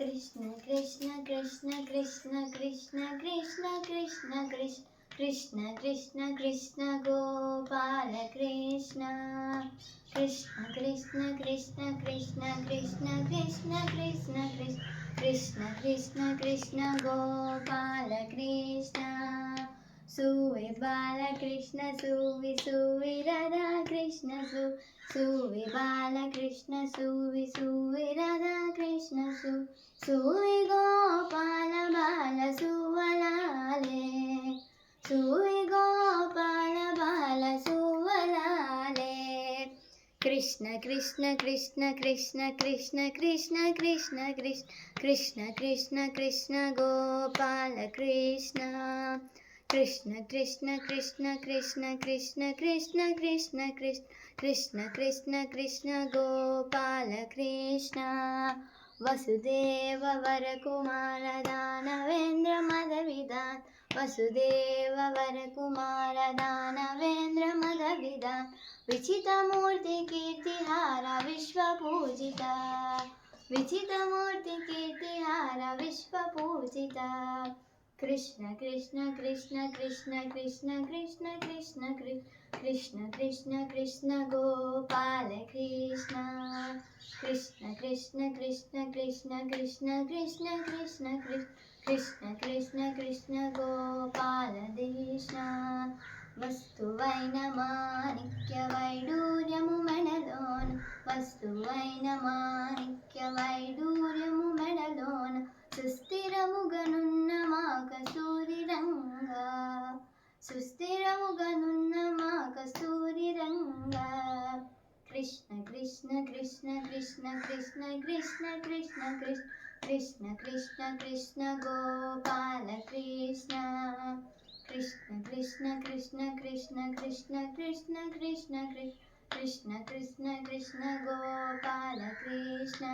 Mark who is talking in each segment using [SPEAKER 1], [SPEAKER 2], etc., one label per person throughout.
[SPEAKER 1] कृष्ण कृष्ण कृष्ण कृष्ण कृष्ण कृष्ण कृष्ण कृष्ण कृष्ण कृष्ण कृष्ण गोपाल कृष्ण कृष्ण कृष्ण कृष्ण कृष्ण कृष्ण कृष्ण कृष्ण कृष्ण कृष्ण कृष्ण गोपाल कृष्ण सुवे बाल कृष्ण सुवी सुवी राधा कृष्ण सुवे बाल कृष्ण सुवी सुवी राधा कृष्ण सुवे गोपाल बाल सुवलाले सुवे गोपाल बाल सुवलाले कृष्ण कृष्ण कृष्ण कृष्ण कृष्ण कृष्ण कृष्ण कृष्ण कृष्ण कृष्ण कृष्ण गोपाल कृष्ण कृष्ण कृष्ण कृष्ण कृष्ण कृष्ण कृष्ण कृष्ण कृष्ण कृष्ण कृष्ण गोपाल कृष्ण वसुदेव वरकुमार दानवेन्द्र मदविदान वसुदेव वरकुमार दानवेन्द्र मदविदान विचितमूर्ति कीर्तिहार विश्वपूजिता विचितमूर्ति कीर्तिहार विश्वपूजिता कृष्ण कृष्ण कृष्ण कृष्ण कृष्ण कृष्ण कृष्ण कृष्ण कृष्ण कृष्ण गोपाल कृष्ण कृष्ण कृष्ण कृष्ण कृष्ण कृष्ण कृष्ण कृष्ण कृष्ण कृष्ण कृष्ण गोपाल कृष्ण వస్తువైన మాణిక్య వైడూర్యము మెడలోన వస్తువైన మాణిక్య వైడూర్యము మెడలోన సుస్థిరముగనున్న మా కస్తూరి రంగా సుస్థిరముగనున్న మా కస్తూరి రంగా కృష్ణ కృష్ణ కృష్ణ కృష్ణ కృష్ణ కృష్ణ కృష్ణ కృష్ణ కృష్ణ కృష్ణ గోపాల కృష్ణ कृष्ण कृष्ण कृष्ण कृष्ण कृष्ण कृष्ण कृष्ण कृष्ण कृष्ण कृष्ण गोपाल कृष्ण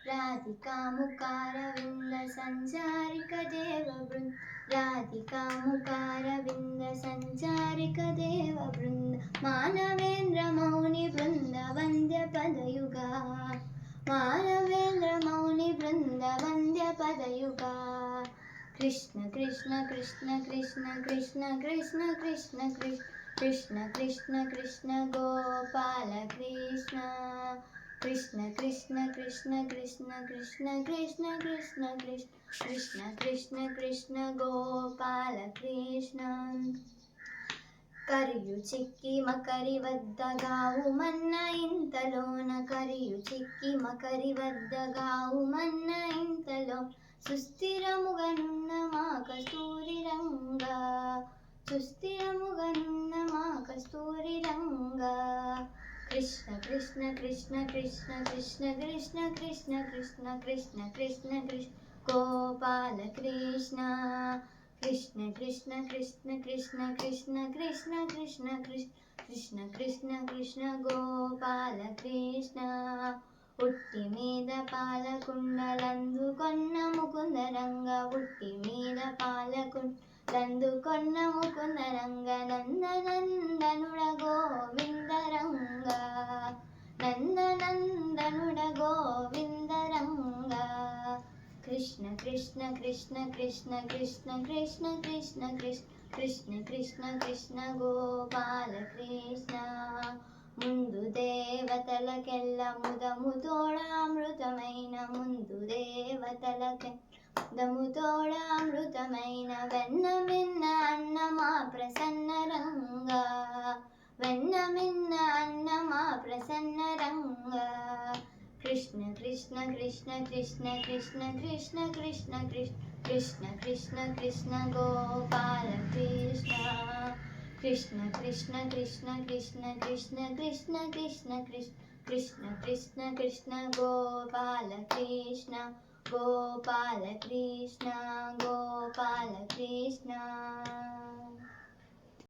[SPEAKER 1] राधिका मुकारविंद संचारिक देव वृंद राधिका मुकारविंद संचारिक देव वृंद मानवेंद्र मौनि वृंद वंद्य पदयुगा मानवेंद्र मौनि वृंद वंद्य पदयुगा कृष्ण कृष्ण कृष्ण कृष्ण कृष्ण कृष्ण कृष्ण कृष्ण कृष्ण कृष्ण गोपाल कृष्ण कृष्ण कृष्ण कृष्ण कृष्ण कृष्ण कृष्ण कृष्ण कृष्ण कृष्ण कृष्ण गोपाल कृष्ण కరియు చిక్కి మకరి వద్ద గావు మన్న ఇంతలోన కరియు చిక్కి మకరి వద్ద గావు మన్న ఇంతలో సుస్థిరముగనున్న మా కస్తూరి రంగా సుస్థిరముగనున్న మా కస్తూరి రంగా కృష్ణ కృష్ణ కృష్ణ కృష్ణ కృష్ణ కృష్ణ కృష్ణ కృష్ణ కృష్ణ కృష్ణ కృష్ణ గోపాల కృష్ణ कृष्ण कृष्ण कृष्ण कृष्ण कृष्ण कृष्ण कृष्ण कृष्ण कृष्ण कृष्ण गोपाल कृष्ण ఉట్టి మీద పాలకుండలందుకొన్న ముకుందరంగ ఉట్టి మీద పాలకుండలందుకొన్న ముకుందరంగ నందనందనుడ గోవిందరంగ నందనందనుడ గోవిందరంగ कृष्ण कृष्ण कृष्ण कृष्ण कृष्ण कृष्ण कृष्ण कृष्ण कृष्ण कृष्ण गोपाल कृष्ण ముందు దేవతలకెల్ల ముదముతోడ అమృతమైన ముందు దేవతలకెల్ల ముదముతోడ అమృతమైన వెన్న మిన్న అన్నమా ప్రసన్న రంగా వెన్న మిన్న అన్నమా ప్రసన్న రంగా कृष्ण कृष्ण कृष्ण कृष्ण कृष्ण कृष्ण कृष्ण कृष्ण कृष्ण कृष्ण गोपाल कृष्ण कृष्ण कृष्ण कृष्ण कृष्ण कृष्ण कृष्ण कृष्ण कृष्ण कृष्ण कृष्ण गोपाल कृष्ण गोपाल कृष्ण गोपाल कृष्ण